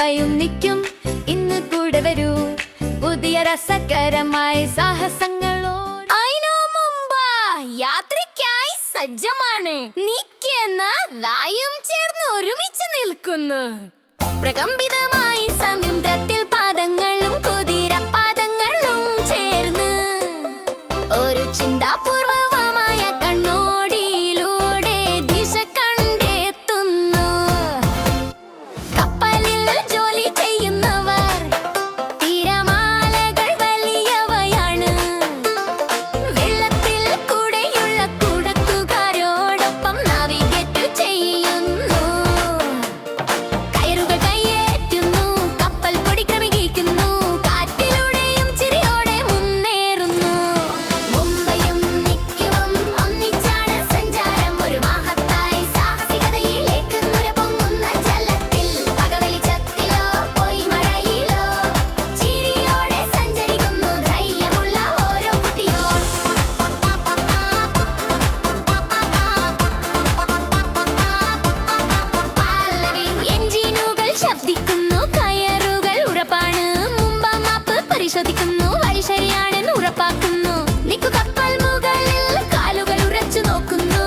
മുംബൈയും നിൽക്കും ഇന്ന് കൂടെ വരൂ പുതിയ രസകരമായ സാഹസങ്ങളോ. യാത്രയ്ക്കായി സജ്ജമാണ്. നിൽക്കുന്ന വായും ചേർന്ന് ഒരുമിച്ച് നിൽക്കുന്നു. പ്രകമ്പിതമായി സമുദ്രത്തിൽ പാദങ്ങളും കുതിരപാദങ്ങളും ചേർന്ന് ഒരു ചിന്താപൂർവമായ കണ്ണോടിയിലൂടെ ദിശ കണ്ടെത്തുന്നു. കപ്പലിൽ ജോലി ചെയ്യുന്നവർ തിരമാലകൾ വലിയവയാണ്. വെള്ളത്തിൽ കൂടെയുള്ള കുടക്കുകാരോടൊപ്പം നാവിഗേറ്റ് ചെയ്യുന്നു. കയറുകൾ കൈയേറ്റുന്നു, കപ്പൽ പൊടി ക്രമീകരിക്കുന്നു, കാറ്റിലൂടെയും ചിരിയോടെ മുന്നേറുന്നു. മുംബൈയും നിൽക്കും ഒന്നിച്ചാണ് സഞ്ചാരം, ഒരു മഹത്തായ സാഹസികതയിലേക്ക് നുരപൊങ്ങുന്ന ജലത്തിൽ. പകവെളിച്ചത്തിലോ പൊയ്മഴയിലോ ചിരിയോടെ സഞ്ചരിക്കുന്നു ധൈര്യമുള്ള ഓരോ കുട്ടിയോ. എഞ്ചിനുകൾ ശബ്ദിക്കുന്നു, കയറുകൾ ഉറപ്പാണ്. മുമ്പ് മാപ്പ് പരിശോധിക്കുന്നു, വഴി ശരിയാണെന്ന് ഉറപ്പാക്കുന്നു. നിക്കു കപ്പൽ മുകളിൽ കാലുകൾ ഉറച്ചു നോക്കുന്നു.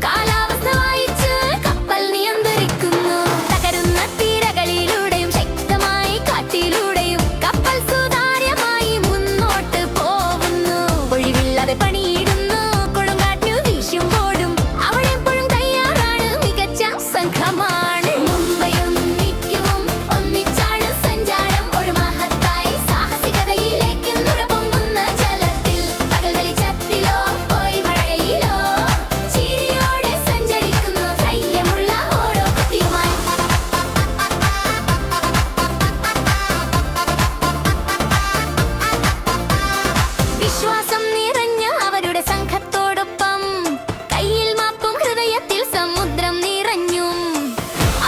കാലാവസ്ഥ വായിച്ച് കപ്പൽ നിയന്ത്രിക്കുന്നു. തകരുന്ന തിരകളിലൂടെയും ശക്തമായ കാറ്റിലൂടെയും കപ്പൽ സുതാര്യമായി മുന്നോട്ട് പോവുന്നു. ഒഴിവില്ലാതെ പണിയിടുന്നു, കൊടുങ്കാറ്റു വീശുമ്പോഴും അവളെപ്പോഴും തയ്യാറാണ്, മികച്ച സംഘമാണ്. മുംബൈയും നിൽക്കും ഒന്നിച്ചാണ് സഞ്ചാരം, ഒരു മഹത്തായ സാഹസികതയിലേക്ക് നുരപൊങ്ങുന്ന ജലത്തിൽ. പകൽ വെളിച്ചത്തിലോ പൊയ്മഴയിലോ ചിരിയോടെ സഞ്ചരിക്കുന്നു ധൈര്യമുള്ള ഓരോ കുട്ടിയുമായി. വിശ്വാസം നിറഞ്ഞ അവരുടെ സംഘത്തോടൊപ്പം കയ്യിൽ മാപ്പും ഹൃദയത്തിൽ സമുദ്രം നിറഞ്ഞു.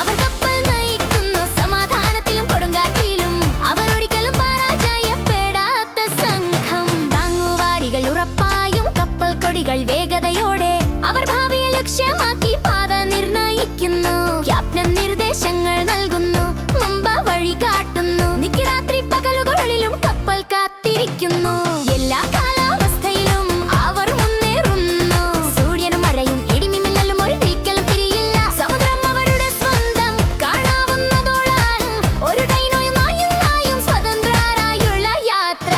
അവർ കപ്പൽ നയിക്കുന്നു സമാധാനത്തിലും കൊടുങ്കാറ്റിലും. അവർ ഒരിക്കലും പരാജയപ്പെടാത്ത സംഘം. താങ്ങുവാരികൾ ഉറപ്പായും കപ്പൽ കൊടികൾ വേഗതയോടെ അവർ ഭാവിയെ ലക്ഷ്യമാക്കി പാത നിർണയിക്കുന്നു. ക്യാപ്റ്റൻ നിർദ്ദേശങ്ങൾ നൽകുന്നു, മുമ്പ് വഴി കാട്ടുന്നു. നിക്ക് രാത്രി പകലുകളിലും കപ്പൽ കാത്തിരിക്കുന്നു. എല്ലാ കാലാവസ്ഥയിലും അവർ മുന്നേറുന്നു. സൂര്യനും മഴയും ഇടിമിന്നലും ഒരിക്കലും തിരിയില്ല. സമുദ്രം അവരുടെ സ്വന്തം കാണാവുന്നതോളാണ്. ഒരു ഡൈനോയും നായും സ്വതന്ത്രരായുള്ള യാത്ര.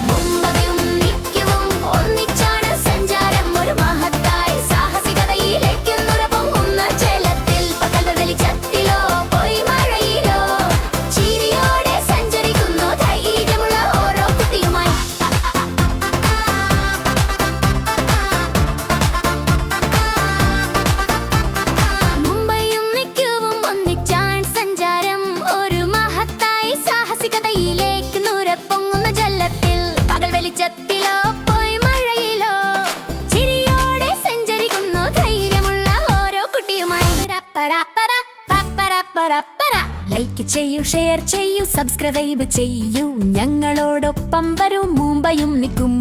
മുംബൈയും നിൽക്കും ഒന്നിച്ചാണ് സഞ്ചാരം, ഒരു മഹത്തായ സാഹസികതയിലേക്ക് നുരപൊങ്ങുന്ന ജലത്തിൽ. പകൽ വെളിച്ചത്തിലോ പൊയ്മഴയിലോ ചിരിയോടെ സഞ്ചരിക്കുന്നു ധൈര്യമുള്ള ഓരോ കുട്ടിയുമായി. മുംബൈയും നിൽക്കും ഒന്നിച്ചാണ് സഞ്ചാരം, ഒരു മഹത്തായ സാഹസികതയിലേക്ക് നുരപ്പൊങ്ങുന്ന ജലത്തിൽ. പകൽ വെളിച്ചത്തിലോ പൊയ്മഴയിലോ ചിരിയോടെ സഞ്ചരിക്കുന്നു ധൈര്യമുള്ള ഓരോ കുട്ടിയുമായി. ലൈക്ക് ചെയ്യൂ, ഷെയർ ചെയ്യൂ, സബ്സ്ക്രൈബ് ചെയ്യൂ, ഞങ്ങളോടൊപ്പം വരൂ. മുംബൈയും നിൽക്കും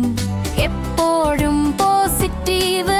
എപ്പോഴും പോസിറ്റീവ്